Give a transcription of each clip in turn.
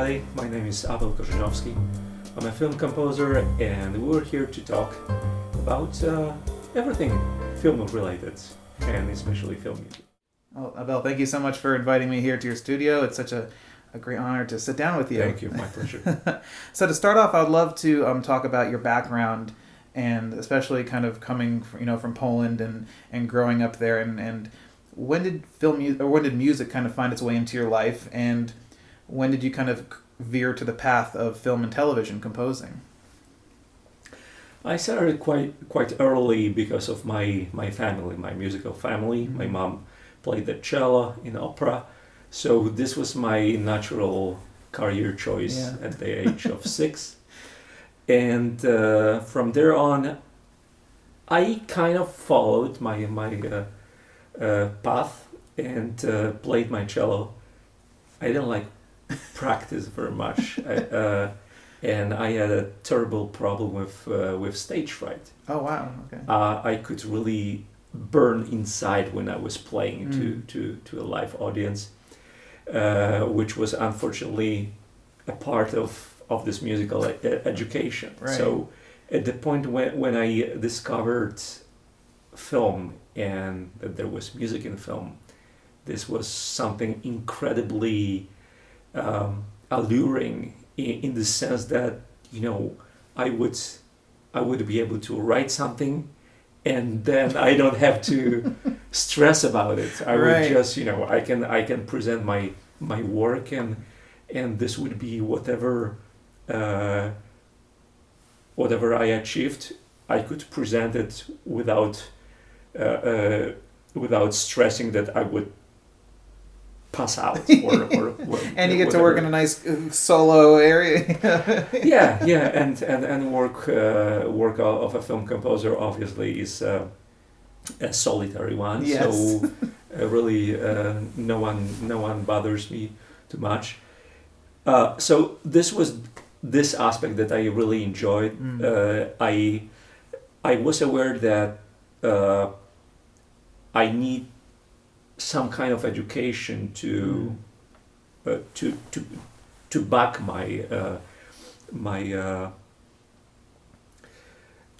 everybody. My name is Abel Korzeniowski. I'm a film composer, and we're here to talk about everything film related, and especially film music. Well, Abel, thank you so much for inviting me here to your studio. It's such a great honor to sit down with you. Thank you, my pleasure. So to start off, I would love to talk about your background, and especially kind of coming from Poland and growing up there, and when did music kind of find its way into your life, and when did you kind of veer to the path of film and television composing? I started quite early because of my family, my musical family. Mm-hmm. My mom played the cello in opera, so this was my natural career choice at the age of 6. And from there on, I kind of followed my path and played my cello. I didn't like practice very much, and I had a terrible problem with stage fright. Oh wow! Okay. I could really burn inside when I was playing to a live audience, which was unfortunately a part of this musical education. Right. So at the point when I discovered film and that there was music in film, this was something incredibly alluring in the sense that I would be able to write something, and then I don't have to stress about it. I would just I can present my work, and this would be whatever I achieved. I could present it without stressing that I would pass out or and you get to work in a nice solo area. and work of a film composer obviously is a solitary one. Yes. So really no one bothers me too much. So this was this aspect that I really enjoyed. I was aware that I need some kind of education to back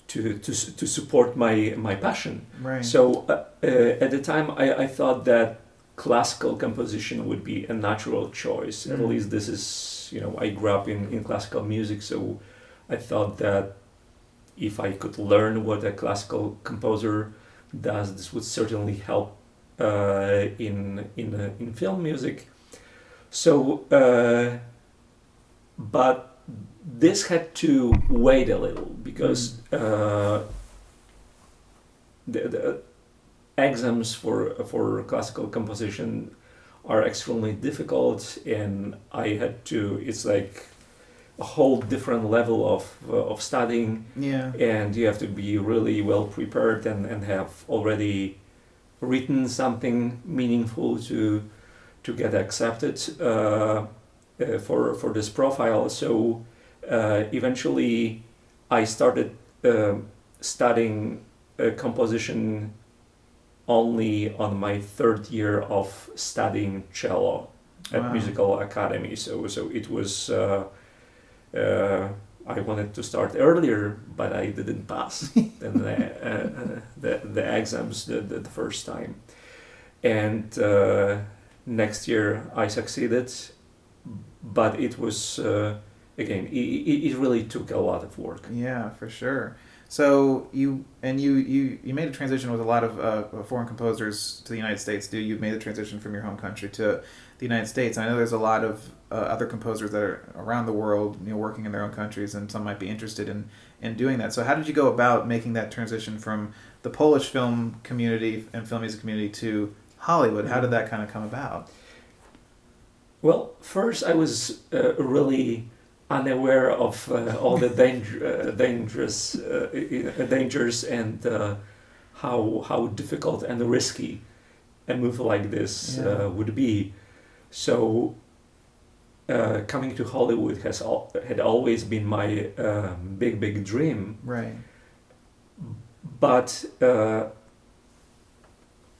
to support my passion. Right. So at the time I thought that classical composition would be a natural choice. At least this is, I grew up in classical music, so I thought that if I could learn what a classical composer does, this would certainly help in film music. So, but this had to wait a little because the exams for classical composition are extremely difficult, and I had to. It's like a whole different level of studying. Yeah. And you have to be really well prepared and have already written something meaningful to get accepted for this profile. So eventually I started studying composition only on my 3rd year of studying cello at Musical Academy. So it was I wanted to start earlier, but I didn't pass the exams the first time. And next year I succeeded, but it was again it really took a lot of work. Yeah, for sure. So you made a transition with a lot of foreign composers to the United States. You made the transition from your home country to the United States. I know there's a lot of other composers that are around the world, working in their own countries, and some might be interested in doing that. So how did you go about making that transition from the Polish film community and film music community to Hollywood? How did that kind of come about? Well, first I was really unaware of all the dangers and how difficult and risky a move like this would be. So coming to Hollywood had always been my big dream. Right. But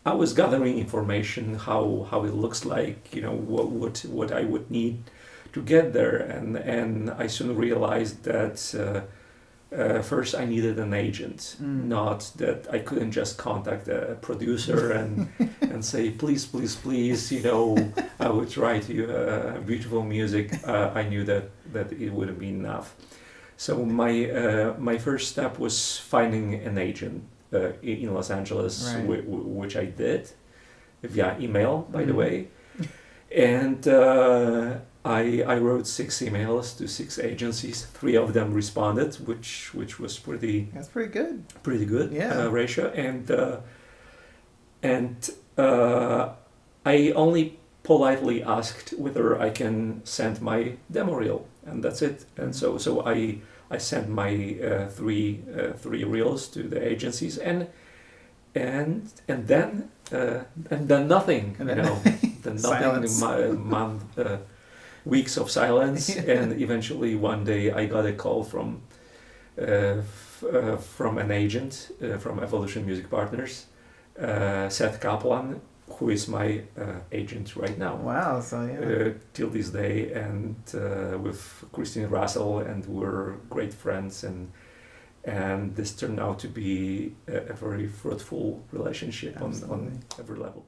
I was gathering information how it looks like, what I would need to get there, and I soon realized that first I needed an agent, not that I couldn't just contact a producer and say, please, please, please, I would write you beautiful music. I knew that it wouldn't be enough. So my first step was finding an agent in Los Angeles, right. which I did via email, by the way. And I wrote 6 emails to 6 agencies. 3 of them responded, which was That's pretty good. Pretty good ratio. And I only politely asked whether I can send my demo reel, and that's it. And so I sent my 3 reels to the agencies, and then nothing, then nothing. Month, weeks of silence, and eventually one day I got a call from an agent from Evolution Music Partners, Seth Kaplan, who is my agent right now. Wow! So till this day, and with Christine Russell, and we're great friends, and this turned out to be a very fruitful relationship on every level.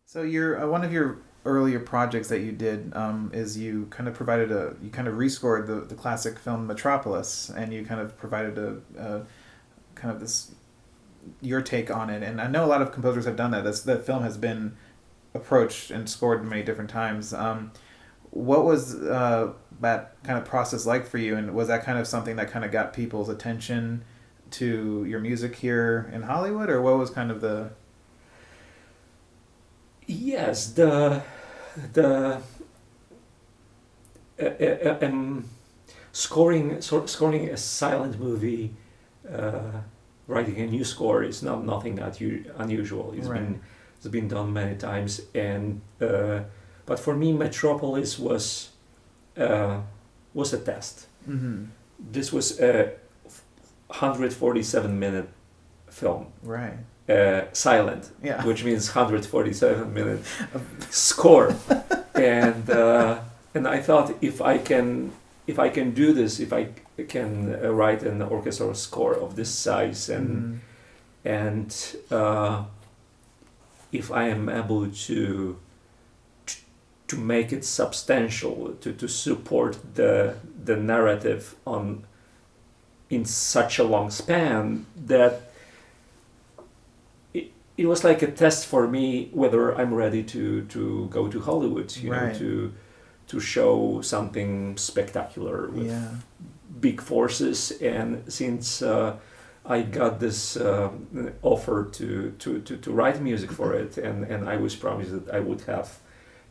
So one of your earlier projects that you did is you kind of rescored the classic film Metropolis, and you kind of provided a kind of this your take on it. And I know a lot of composers have done that. That film has been approached and scored many different times. What was that kind of process like for you, and was that kind of something that kind of got people's attention to your music here in Hollywood, or what was kind of the... Yes, scoring a silent movie, writing a new score is nothing unusual. It's been done many times, and but for me, Metropolis was a test. Mm-hmm. This was a 147-minute film. Right. Silent, yeah. Which means 147-minute score, and I thought if I can do this, if I can write an orchestral score of this size, and if I am able to make it substantial, to support the narrative in such a long span, that it was like a test for me whether I'm ready to go to Hollywood, to show something spectacular with big forces. And since I got this offer to write music for it, and I was promised that I would have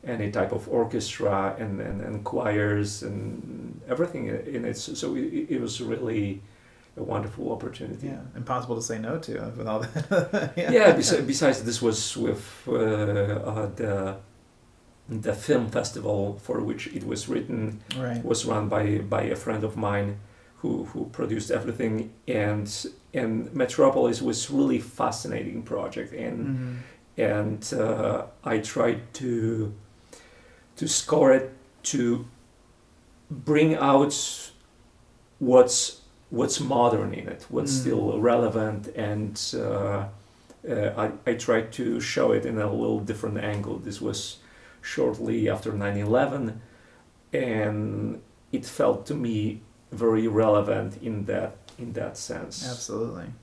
any type of orchestra and choirs and everything in it, so it was really a wonderful opportunity. Yeah, impossible to say no to with all that. Besides, this was with the film festival for which it was written. Right. Was run by a friend of mine who produced everything, and Metropolis was really fascinating project, and I tried to score it to bring out what's modern in it, what's still relevant, and I tried to show it in a little different angle. This was shortly after 9/11, and it felt to me very relevant in that sense. Absolutely.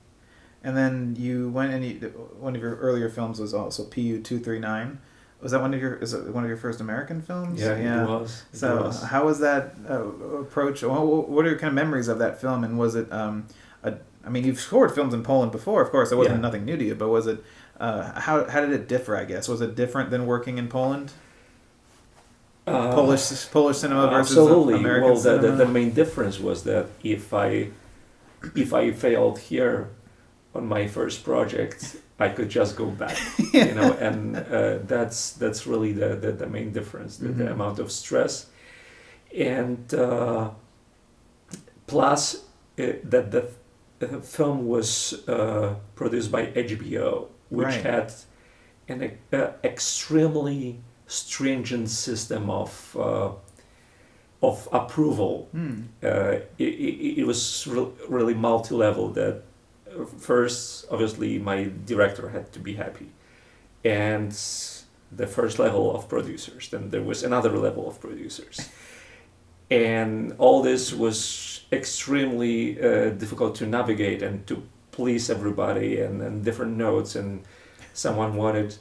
And then you went and one of your earlier films was also PU-239. Was that one of your first American films? Yeah, it was. So how was that approach? What are your kind of memories of that film? And was it I mean, you've scored films in Poland before, of course. It wasn't nothing new to you, but was it how did it differ? I guess was it different than working in Poland? Polish cinema versus American cinema? Well, the main difference was that if I failed here on my first project, I could just go back, and that's really the main difference, the amount of stress, and plus that the film was produced by HBO, which had an extremely stringent system of of approval. It was really multi-level. That first, obviously, my director had to be happy, and the first level of producers. Then there was another level of producers, and all this was extremely difficult to navigate and to please everybody, and different notes, and someone wanted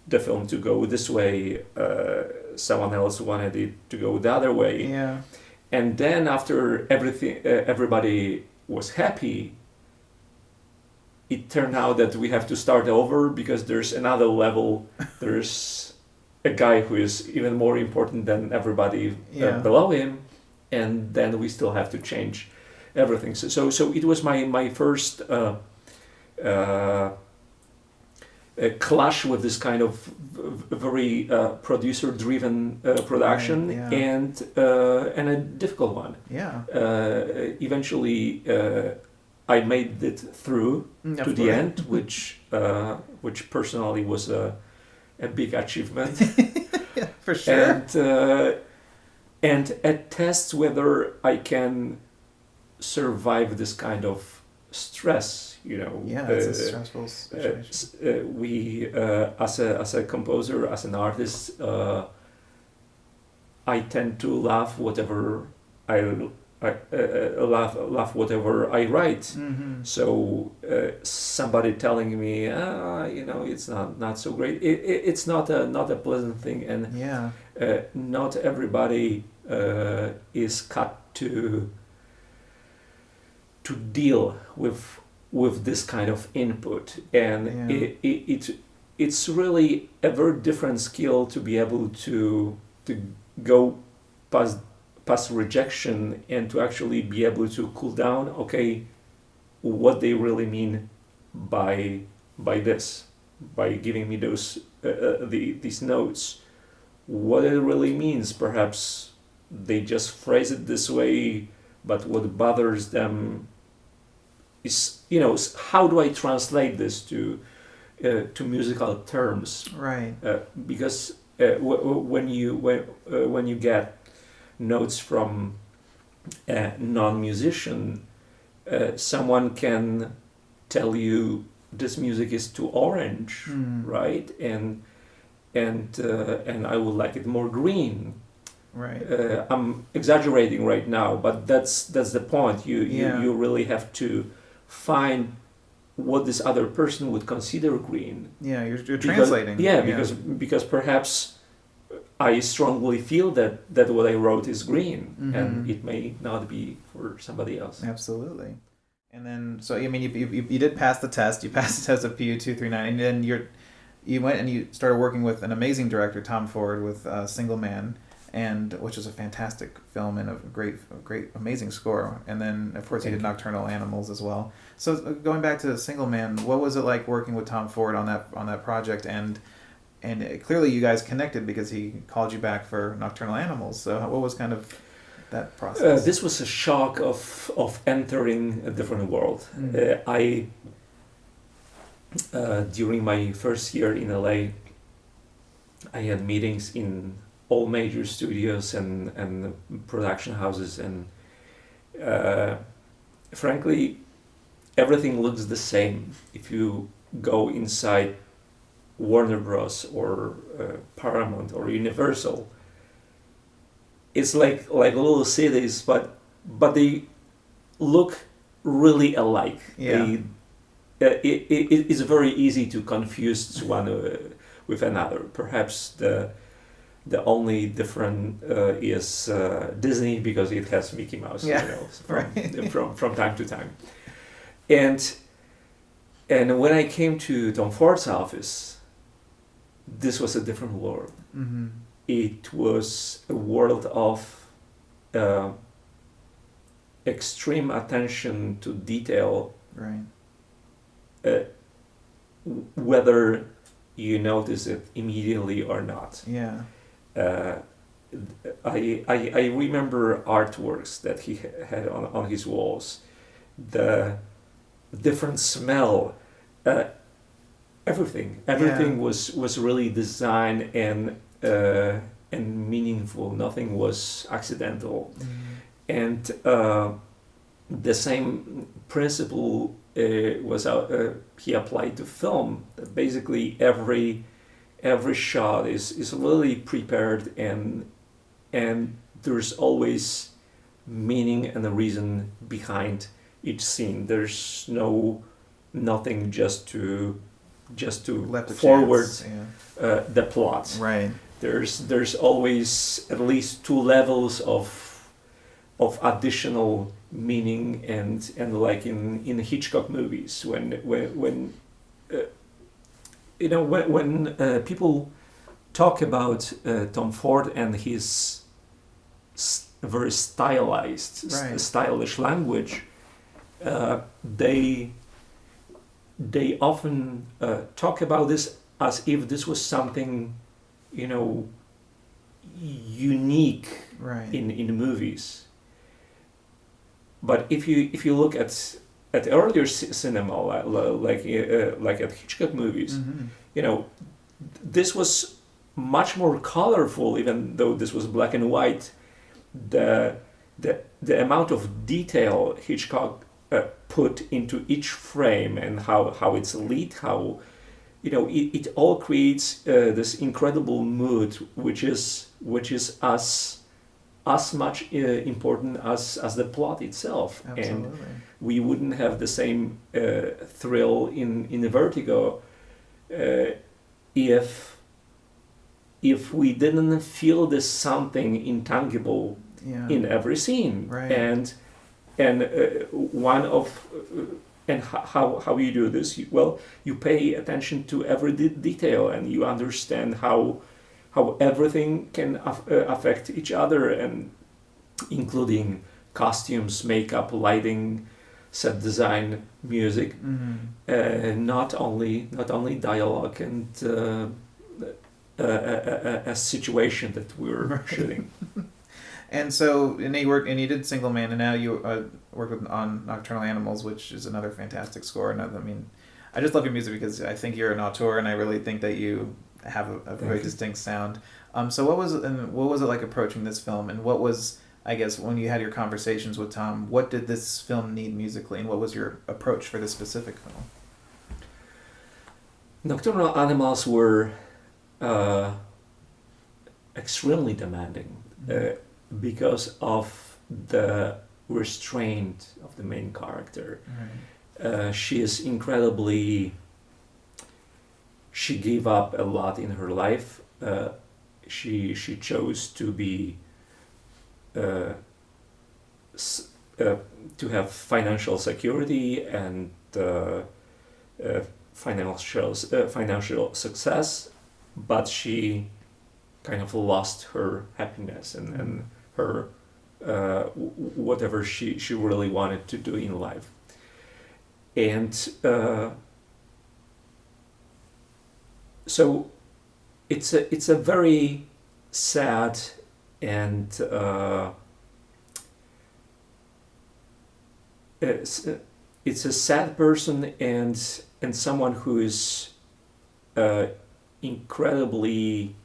the film to go this way, someone else wanted it to go the other way. Yeah. And then after everything, everybody was happy, it turned out that we have to start over because there's another level. There's a guy who is even more important than everybody below him, and then we still have to change everything. So it was my first clash with this kind of very producer-driven production, and a difficult one. Yeah. Eventually, I made it through to the end, which personally was a big achievement. Yeah, for sure. And it tests whether I can survive this kind of stress. Yeah, it's a stressful situation. We, as a composer, as an artist, I tend to laugh whatever I laugh whatever I write. Mm-hmm. So somebody telling me, it's not so great. It's not a pleasant thing, and not everybody is cut to deal with this kind of input, and it's really a very different skill to be able to go past rejection and to actually be able to cool down. Okay, what they really mean by this, by giving me those these notes, what it really means. Perhaps they just phrase it this way, but what bothers them is, how do I translate this to musical terms? Right. Because when you get notes from a non-musician, someone can tell you this music is too orange, right? And I would like it more green. Right. I'm exaggerating right now, but that's the point. You really have to find what this other person would consider green. Yeah, you're translating. Because perhaps I strongly feel that what I wrote is green, and it may not be for somebody else. Absolutely. And then, so I mean, you did pass the test. You passed the test of PU 239, and then you went and you started working with an amazing director, Tom Ford, with Single Man, and which is a fantastic film and a great, amazing score. And then, of course, you did Nocturnal Animals as well. So going back to Single Man, what was it like working with Tom Ford on that project? And clearly you guys connected because he called you back for Nocturnal Animals. So what was kind of that process? This was a shock of entering a different world. I during my first year in LA, I had meetings in all major studios and production houses, and frankly, everything looks the same. If you go inside Warner Bros. Or Paramount or Universal, it's like little cities, but they look really alike. Yeah. It's very easy to confuse one with another. Perhaps the only different is Disney, because it has Mickey Mouse, from time to time. And when I came to Tom Ford's office, this was a different world. Mm-hmm. It was a world of extreme attention to detail. Right. Whether you notice it immediately or not. Yeah. I remember artworks that he had on his walls, the different smell, everything was really designed and and meaningful. Nothing was accidental. And the same principle he applied to film. That basically every shot is really prepared, and there's always meaning and a reason behind each scene. There's nothing just to forward the plot. Right. There's always at least two levels of additional meaning, and like in Hitchcock movies, when people talk about Tom Ford and his very stylized, stylish language, they often talk about this as if this was something, unique in movies. But if you look at earlier cinema, like at Hitchcock movies, this was much more colorful, even though this was black and white. The amount of detail Hitchcock put into each frame, and how it's lit, how it all creates this incredible mood, which is as much important as the plot itself. Absolutely. And we wouldn't have the same thrill in Vertigo if we didn't feel this something intangible in every scene. Right. And how you do this? You pay attention to every detail, and you understand how everything can affect each other, and including costumes, makeup, lighting, set design, music, not only dialogue and a situation that we're shooting. And so, you did Single Man, and now you work on Nocturnal Animals, which is another fantastic score. And I just love your music because I think you're an auteur, and I really think that you have a very distinct sound. So what was it like approaching this film, and what was, I guess, when you had your conversations with Tom, what did this film need musically, and what was your approach for this specific film? Nocturnal Animals were extremely demanding because of the restraint of the main character. Right. She gave up a lot in her life. She chose to be to have financial security and financial success, but she kind of lost her happiness and her whatever she really wanted to do in life. And so it's a very sad and it's a sad person and someone who is incredibly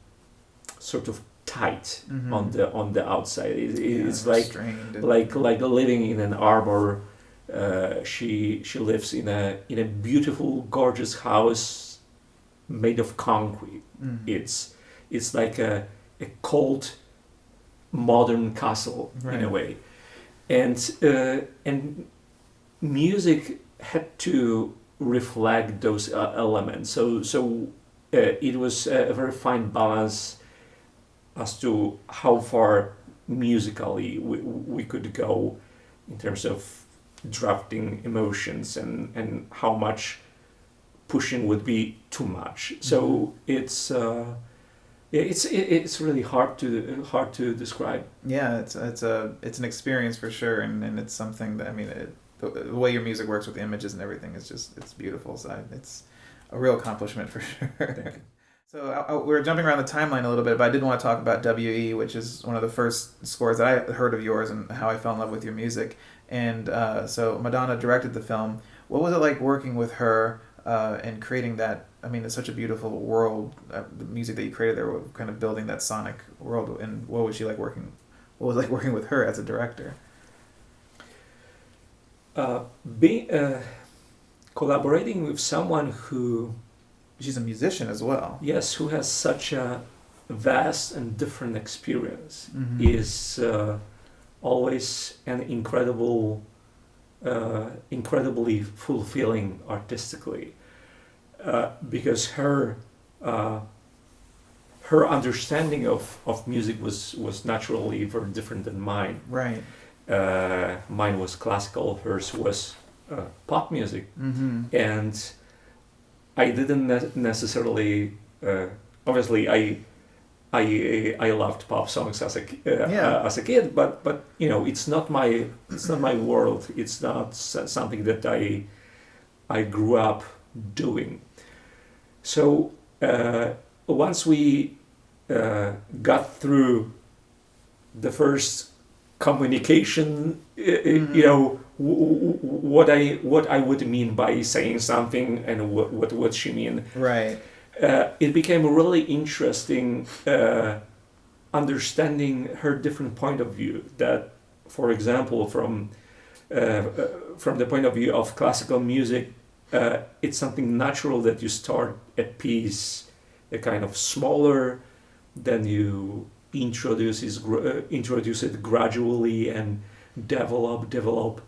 sort of tight on the outside. It's like living in an arbor. She lives in a beautiful, gorgeous house made of concrete. It's like a cold modern castle in a way, and music had to reflect those elements. So it was a very fine balance as to how far musically we could go in terms of drafting emotions and how much pushing would be too much. So it's really hard to describe. Yeah, it's an experience for sure, and it's something that the way your music works with the images and everything is it's beautiful. So it's a real accomplishment for sure. Thank you. So we're jumping around the timeline a little bit, but I did want to talk about W.E., which is one of the first scores that I heard of yours and how I fell in love with your music. And so Madonna directed the film. What was it like working with her? and creating that. I mean, it's such a beautiful world. The music that you created there, kind of building that sonic world. And what was she like working? What was it like working with her as a director? Being collaborating with someone who, she's a musician as well. yes, who has such a vast and different experience Mm-hmm. is always an incredibly fulfilling artistically, because her understanding of music was naturally very different than mine. Right. Mine was classical, hers was pop music, Mm-hmm. and I didn't necessarily. Obviously, I loved pop songs as a kid, but you know, it's not my world. It's not something that I grew up doing. So once we got through the first communication, Mm-hmm. you know, what I would mean by saying something and what would she mean. Right. It became really interesting understanding her different point of view. That, for example, from the point of view of classical music, it's something natural that you start a piece a kind of smaller, then you introduce it gradually and develop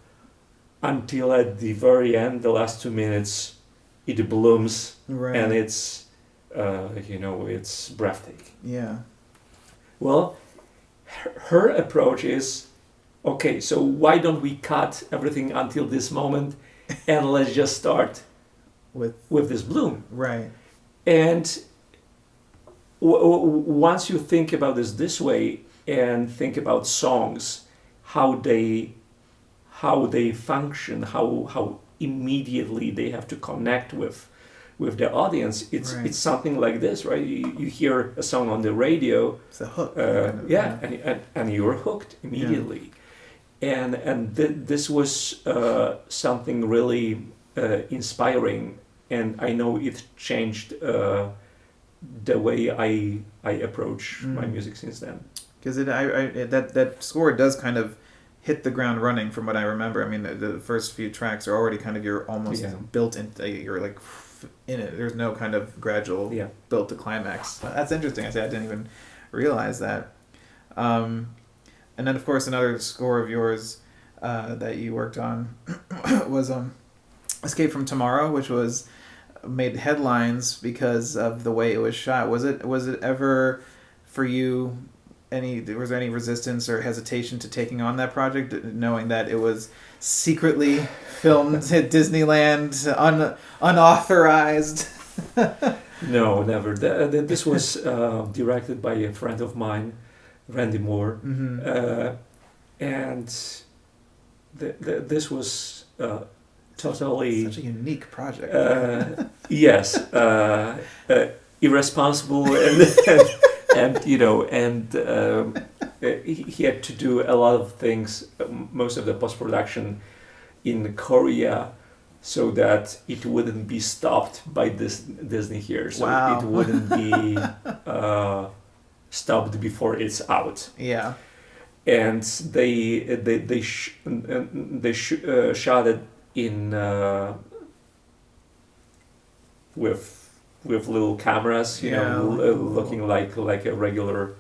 until at the very end, the last 2 minutes, it blooms, Right. and it's it's breathtaking. Yeah. Well, her approach is, okay, so why don't we cut everything until this moment and let's just start with this bloom. Right. And once you think about this way and think about songs, how they function, how immediately they have to connect with the audience, Right. it's something like this, right? You hear a song on the radio, It's a hook. and you're hooked immediately. And this was something really inspiring, and I know it changed the way I approach my music since then. Because that score does kind of hit the ground running from what I remember. I mean, the first few tracks are already kind of, you're almost built into, you're like in it. There's no kind of gradual built to climax. That's interesting. I didn't even realize that. And then, of course, another score of yours that you worked on was Escape from Tomorrow, which was made headlines because of the way it was shot. Was it ever for you was there any resistance or hesitation to taking on that project, knowing that it was secretly filmed at Disneyland, unauthorized? No, never. This was directed by a friend of mine, Randy Moore, and this was totally such a unique project. Yes, irresponsible and he had to do a lot of things, most of the post-production in Korea, so that it wouldn't be stopped by Disney here. So Wow. it wouldn't be stopped before it's out. Yeah. And they shot it in with little cameras, looking like a regular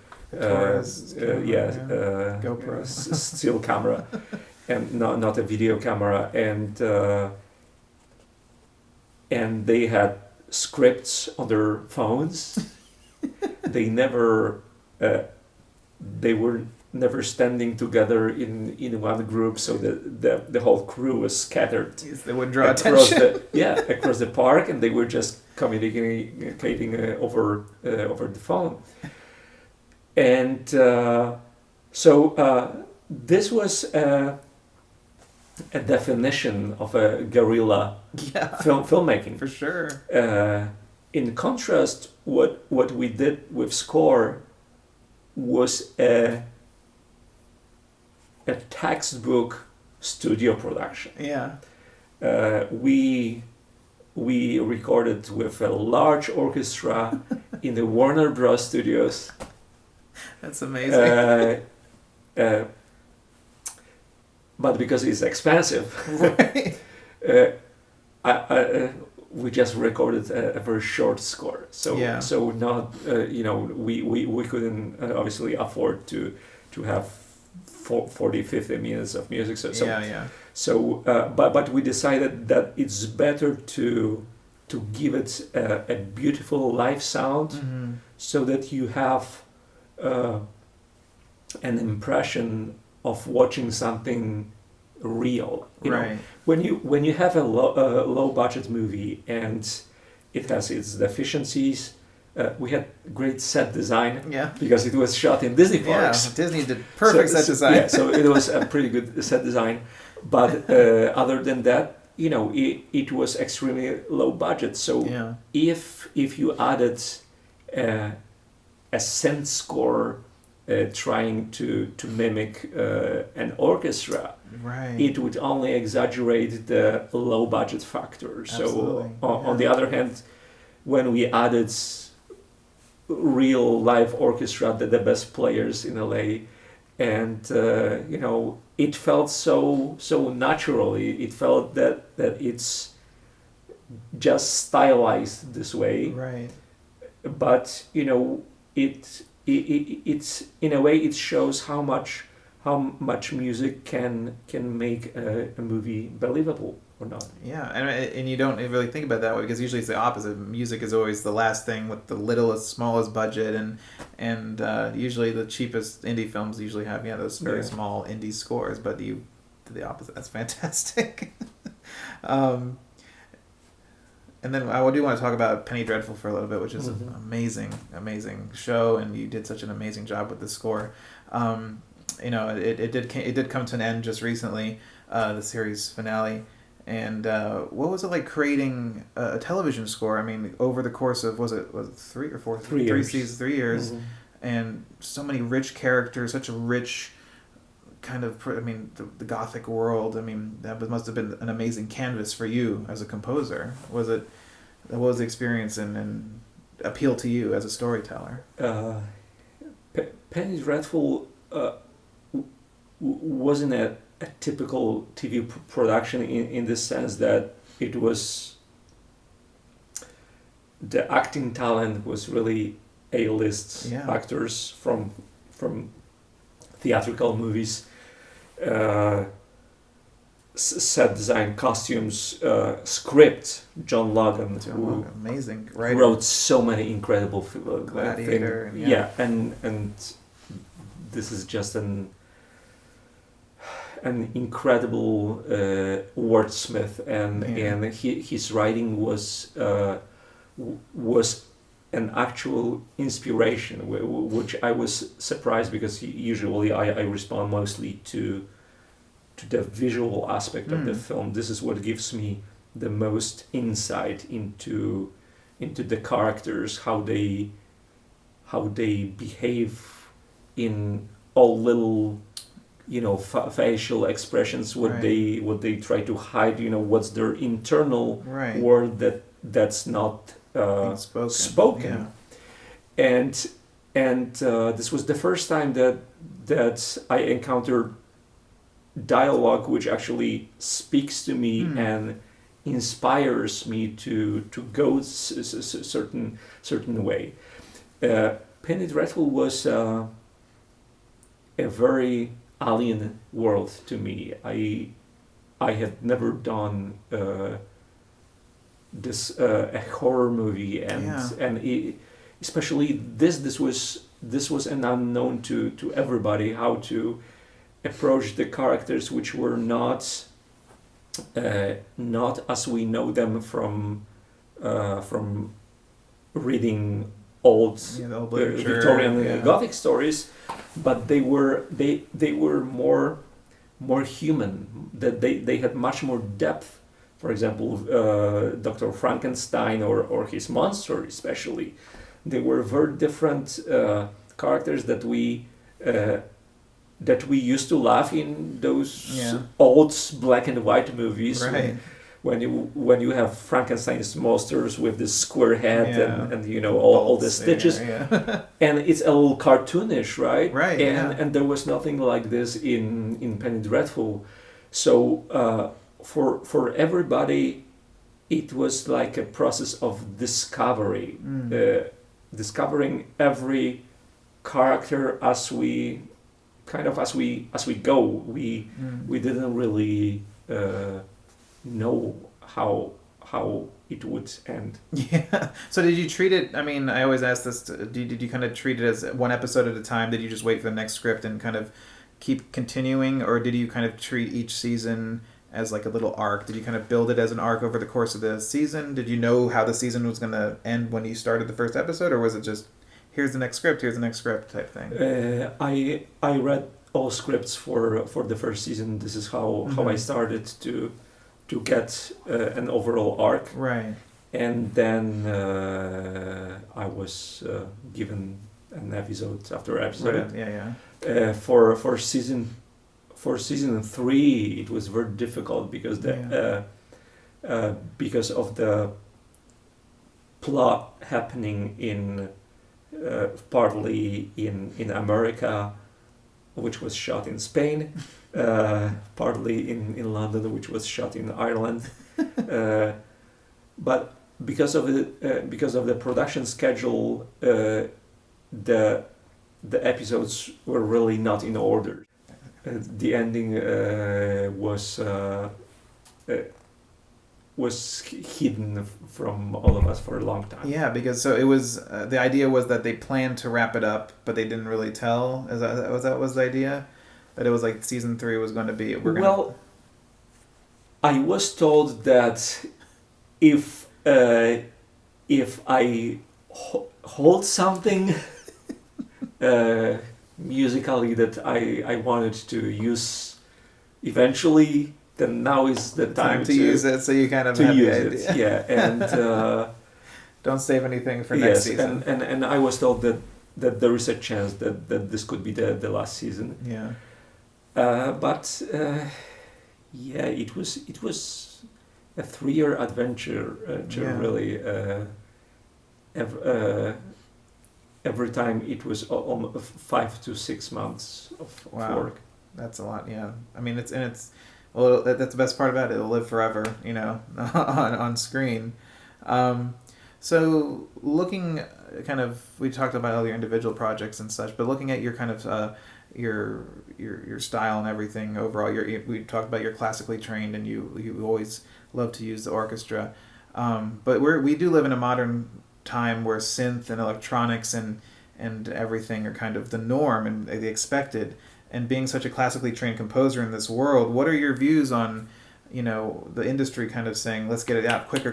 GoPro still camera, and not a video camera, and they had scripts on their phones. They were never standing together in one group, so the whole crew was scattered. Yes, they wouldn't draw attention. Across the park, and they were just communicating over the phone. And so this was a definition of a guerrilla filmmaking. For sure. In contrast, what we did with score was a textbook studio production. Yeah. We we recorded with a large orchestra in the Warner Bros. Studios. That's amazing. But because it's expensive, Right. we just recorded a very short score. So Yeah. so not we couldn't obviously afford to have 40, 50 minutes of music. Yeah. But we decided that it's better to give it a beautiful live sound, Mm-hmm. so that you have an impression of watching something real. You know, Right. when you have a low budget movie and it has its deficiencies, we had great set design Yeah. because it was shot in Disney Yeah. parks. Disney did perfect set design. Yeah, so it was a pretty good set design, but other than that, it was extremely low budget. So Yeah. if you added a synth score trying to mimic an orchestra, Right. it would only exaggerate the low budget factor. So Absolutely, on the other hand, when we added real live orchestra, the best players in LA, and it felt so natural. It felt that it's just stylized this way, Right. but it's in a way it shows how much music can make a movie believable or not. Yeah, and you don't really think about it that way, because usually it's the opposite. Music is always the last thing with the littlest, smallest budget, and usually the cheapest indie films usually have those very small indie scores. But you did the opposite. That's fantastic. And then I do want to talk about Penny Dreadful for a little bit, which is an amazing show, and you did such an amazing job with the score. It did come to an end just recently, the series finale. And what was it like creating a television score? I mean, over the course of was it 3 or 4 3 years. 3 years, and so many rich characters, such a rich kind of the Gothic world. I mean, must have been an amazing canvas for you as a composer. What was the experience and appeal to you as a storyteller? Penny Dreadful wasn't a typical TV production in the sense that it was, the acting talent was really A-list actors from theatrical movies, set design, costumes, script. John Logan, who amazing writer, wrote so many incredible Gladiator, things. And this is just an incredible wordsmith, and his writing was an actual inspiration, which I was surprised, because usually I respond mostly to the visual aspect of the film. This is what gives me the most insight into the characters, how they behave in all little facial expressions, what they try to hide, what's their internal world that's not spoken. And this was the first time that I encountered dialogue which actually speaks to me and inspires me to go certain way. Penny Dreadful was a very alien world to me. I had never done a horror movie, and especially this was an unknown to everybody, how to approach the characters which were not as we know them from reading old Victorian Gothic stories, but they were more human. That they had much more depth. For example, Dr. Frankenstein or his monster, especially, they were very different characters that we used to laugh in those old black and white movies, when you have Frankenstein's monsters with this square head and you know all the stitches, and it's a little cartoonish, right? Right. And there was nothing like this in Penny Dreadful, so for everybody, it was like a process of discovery, discovering every character as we go. We didn't really know how it would end. Yeah. So did you treat it? I mean, I always ask this. Did you kind of treat it as one episode at a time? Did you just wait for the next script and kind of keep continuing, or did you kind of treat each season as like a little arc? Did you kind of build it as an arc over the course of the season? Did you know how the season was going to end when you started the first episode, or was it just here's the next script type thing? I read all scripts for the first season. This is how I started to get an overall arc. Right. And then I was given an episode after episode. Right. For season 3, it was very difficult because because of the plot happening in partly in America, which was shot in Spain, partly in London, which was shot in Ireland, but because of the production schedule, the episodes were really not in order. The ending was hidden from all of us for a long time. Yeah, because so it was the idea was that they planned to wrap it up, but they didn't really tell. That was the idea? That it was like season 3 was going to be. Well, I was told that if I hold something musically that I wanted to use eventually, then now is the time to use it. So you kind of to have use the idea. it. Yeah, and don't save anything for next season. And I was told that there is a chance that this could be the last season. Yeah. But it was a 3-year adventure. Really. Every time it was almost 5 to 6 months of work. That's a lot. Yeah. I mean, that's the best part about it. It'll live forever, you know, on screen. So looking kind of, we talked about all your individual projects and such, but looking at your kind of your style and everything overall, we talked about you're classically trained and you always love to use the orchestra. But we do live in a modern time where synth and electronics and everything are kind of the norm and the expected. And being such a classically trained composer in this world, what are your views on, you know, the industry kind of saying, let's get it out quicker,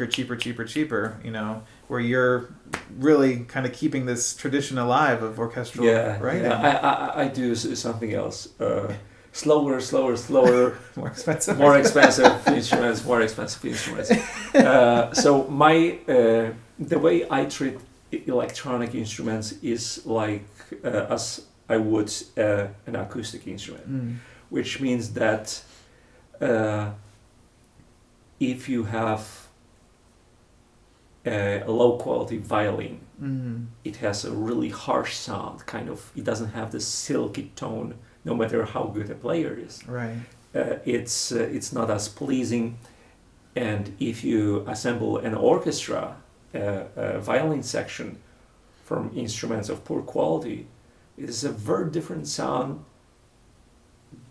cheaper, you know, where you're really kind of keeping this tradition alive of orchestral writing? Yeah. I do something else. Slower. More expensive instruments, more expensive instruments. So the way I treat electronic instruments is like as I would an acoustic instrument, which means that if you have a low quality violin, it has a really harsh sound. It doesn't have the silky tone, no matter how good a player is. Right. It's not as pleasing. And if you assemble an orchestra, a violin section from instruments of poor quality, it is a very different sound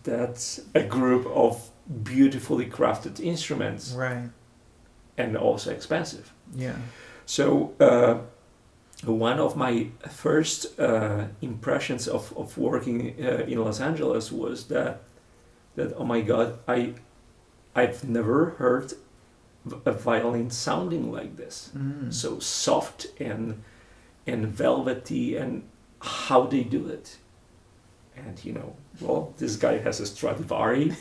that's a group of beautifully crafted instruments. Right. And also expensive. Yeah. So one of my first impressions of working in Los Angeles was that oh my God, I've never heard a violin sounding like this. So soft and velvety, and how they do it. And you know, well, this guy has a Stradivari,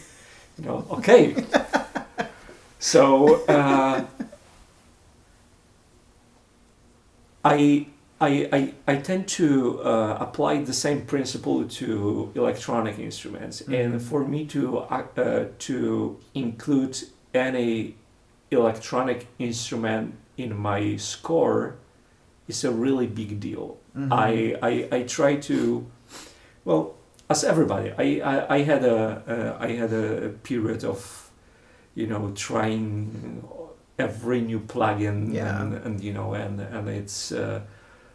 you know, okay. So I tend to apply the same principle to electronic instruments, and for me to include any electronic instrument in my score is a really big deal. Mm-hmm. I try to, well, as everybody, I had a period of, trying every new plugin, Yeah. and and it's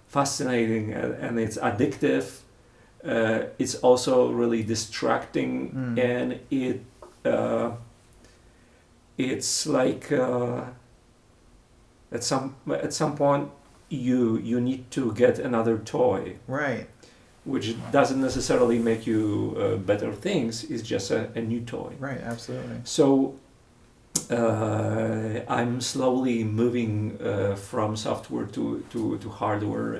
fascinating, and it's addictive. It's also really distracting, and it's like at some point you need to get another toy, Right. which doesn't necessarily make you better things. It's just a new toy. Right. Absolutely. So I'm slowly moving from software to hardware,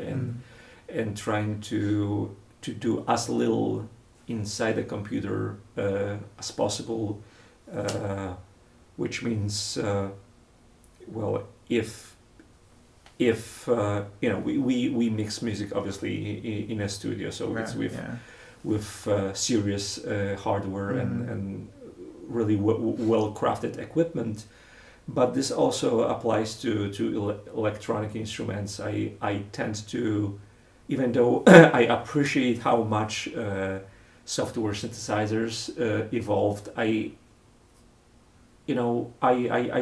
and trying to do as little inside the computer as possible, which means well, if we mix music obviously in a studio, so Right, it's with yeah. with serious hardware Mhm. and really well crafted equipment. But this also applies to electronic instruments. I tend to, even though I appreciate how much software synthesizers evolved, I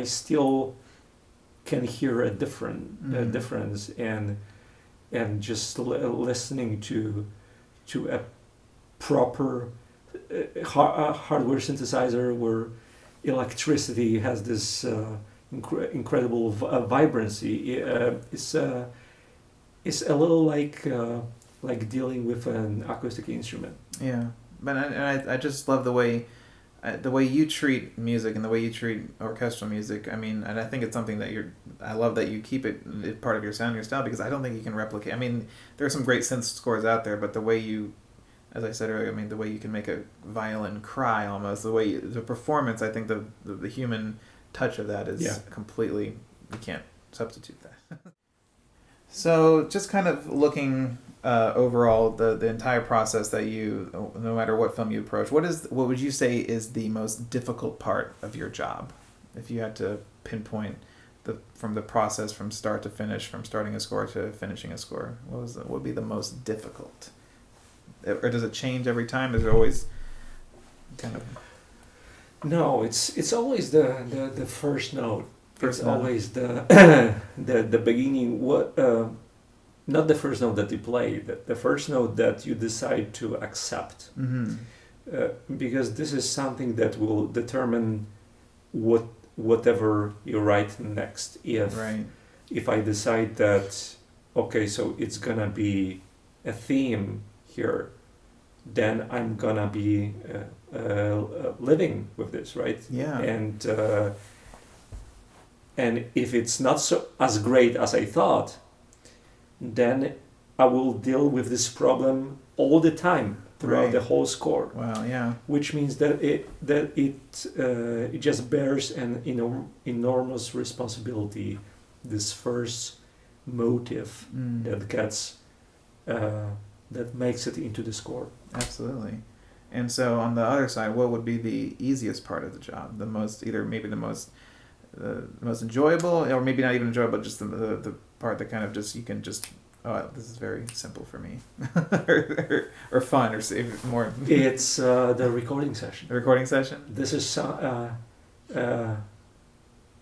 still can hear a difference, and just listening to a proper hardware synthesizer where electricity has this incredible vibrancy is a little like dealing with an acoustic instrument. Yeah, but I just love the way you treat music and the way you treat orchestral music. I mean, and I think it's something that I love that you keep it part of your sound, your style, because I don't think you can replicate. I mean, there are some great synth scores out there, but the way you, as I said earlier, I mean, the way you can make a violin cry almost, the performance, I think the human touch of that is completely, you can't substitute that. So just kind of looking overall, the entire process that you, no matter what film you approach, what would you say is the most difficult part of your job? If you had to pinpoint from the process from start to finish, from starting a score to finishing a score, what would be the most difficult? Or does it change every time? Is it always kind of... No, it's always the first note. It's always the the beginning. Not the first note that you play. The first note that you decide to accept. Mm-hmm. Because this is something that will determine whatever you write next. If I decide that, okay, so it's gonna be a theme here, then I'm gonna be living with this, right? Yeah. And if it's not so as great as I thought, then I will deal with this problem all the time throughout the whole score. Wow, yeah. Which means that it just bears an enormous responsibility. This first motive that gets that makes it into the score. Absolutely. And so on the other side, what would be the easiest part of the job? The most enjoyable, or maybe not even enjoyable, but just the part that kind of just, you can just, oh, this is very simple for me, or fun, or save more. It's the recording session. The recording session. This is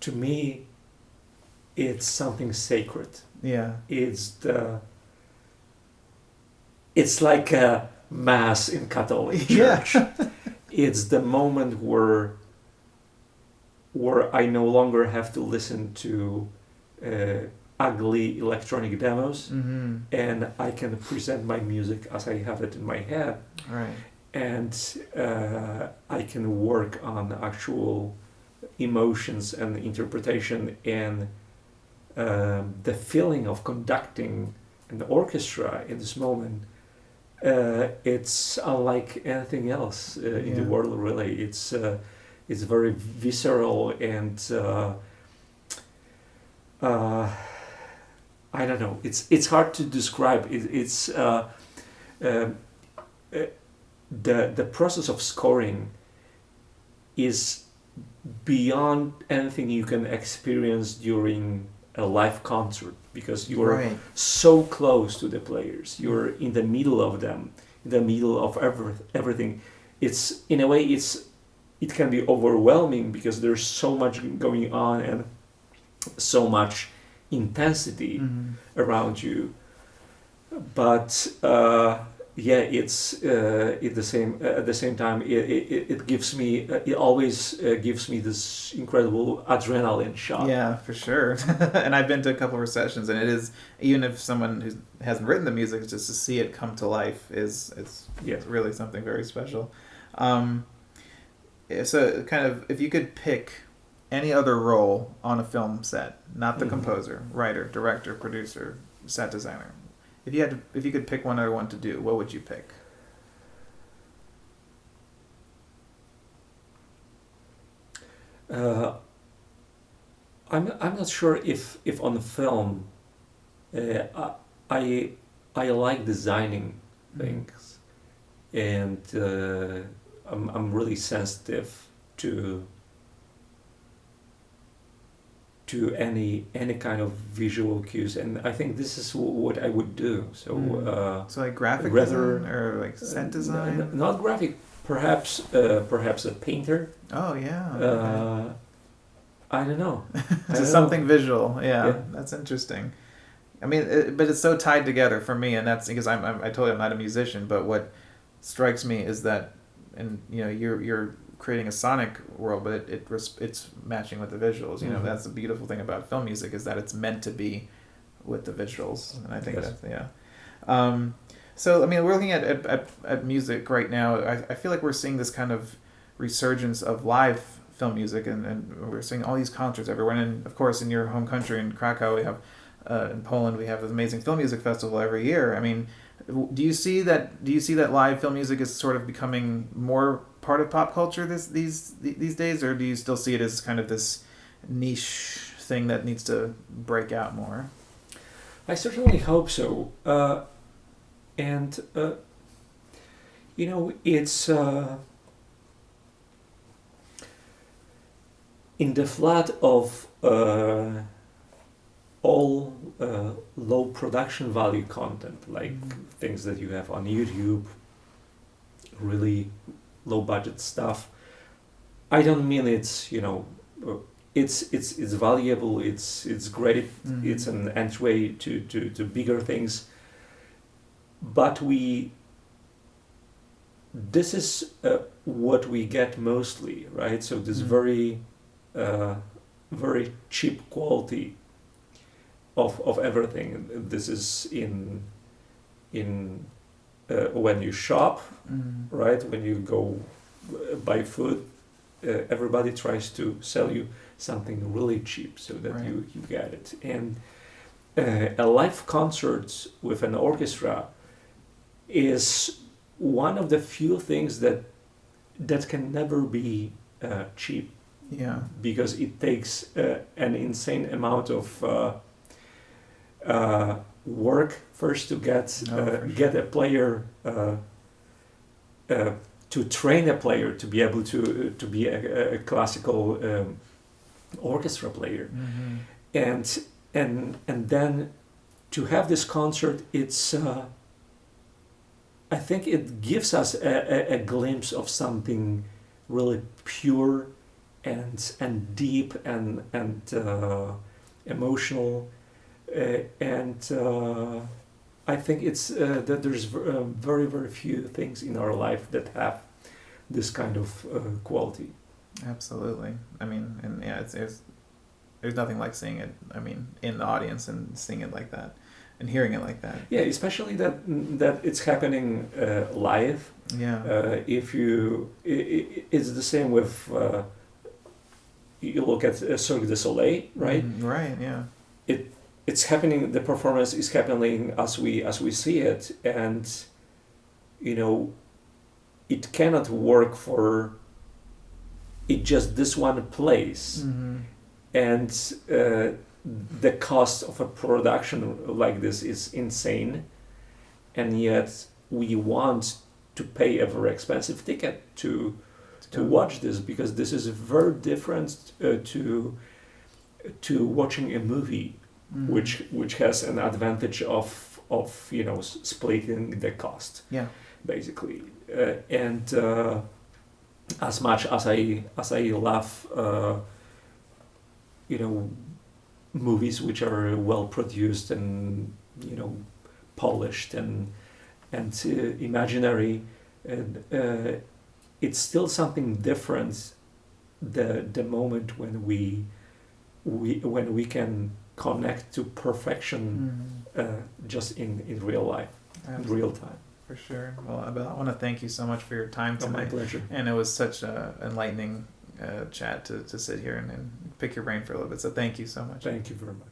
to me, it's something sacred. Yeah. It's like a mass in Catholic Church. Yeah. It's the moment where I no longer have to listen to ugly electronic demos, and I can present my music as I have it in my head. Right. And I can work on actual emotions and interpretation, and the feeling of conducting an orchestra in this moment. It's unlike anything else in the world, really. It's very visceral, and I don't know. It's hard to describe. It's the process of scoring is beyond anything you can experience during a live concert, because you're Right. so close to the players. You're in the middle of them, in the middle of everything. It's in a way it can be overwhelming because there's so much going on and so much intensity Mhm. around you. But yeah, it's at the same time it gives me it always gives me this incredible adrenaline shot. Yeah, for sure. And I've been to a couple of recessions, and it is, even if someone who hasn't written the music, just to see it come to life is Yeah. it's really something very special. Um, so kind of, if you could pick any other role on a film set, not the Mhm. composer, writer, director, producer, set designer, if you could pick one other one to do, what would you pick? Uh, I'm not sure if on film I I like designing things, and I'm really sensitive to any kind of visual cues, and I think this is what I would do. So So like graphic rather design or like set design? not graphic, perhaps perhaps a painter. Oh yeah. Okay. I don't know. I So don't something know. visual, yeah, Yeah. that's interesting. I mean, but it's so tied together for me, and that's because I told you I'm not a musician, but what strikes me is that, and you know, you're creating a sonic world, but it's matching with the visuals. You know, Mhm. that's the beautiful thing about film music, is that it's meant to be with the visuals, and I think Yes. that's, yeah. So I mean, we're looking at music right now. I feel like we're seeing this kind of resurgence of live film music, and we're seeing all these concerts everywhere. And of course, in your home country, in Krakow, we have, in Poland, we have this amazing film music festival every year. I mean, do you see that? Do you see that live film music is sort of becoming more part of pop culture these days, or do you still see it as kind of this niche thing that needs to break out more? I certainly hope so. And you know, it's in the flood of all low production value content, like things that you have on YouTube, really low budget stuff. I don't mean it's, you know, it's valuable, it's great, it's an entry to bigger things, but this is what we get mostly, right? So this very cheap quality of everything. This is in when you shop, right? When you go buy food, everybody tries to sell you something really cheap so that Right. you get it. And a live concert with an orchestra is one of the few things that can never be cheap, Yeah. because it takes an insane amount of work first to get For get a player to train a player to be able to be a classical orchestra player, and then to have this concert. It's I think it gives us a glimpse of something really pure and deep and emotional, and I think it's that there's very few things in our life that have this kind of quality. Absolutely. I mean, and yeah, there's nothing like seeing it. I mean, in the audience and seeing it like that, and hearing it like that. Yeah, especially that it's happening live. Yeah. If you, it's the same with. You look at Cirque du Soleil, right? Right. Yeah. It's happening. The performance is happening as we see it, and you know, it cannot work for it just this one place, and the cost of a production like this is insane, and yet we want to pay a very expensive ticket to to watch this, because this is very different to watching a movie, which has an advantage of splitting the cost. Yeah. Basically, and as much as I love movies which are well produced and polished and imaginary, and it's still something different the moment when we can connect to perfection just in real life, in real time. For sure. Well, Abel, I want to thank you so much for your time tonight. My pleasure. And it was such an enlightening chat to sit here and pick your brain for a little bit. So thank you so much. Thank you very much.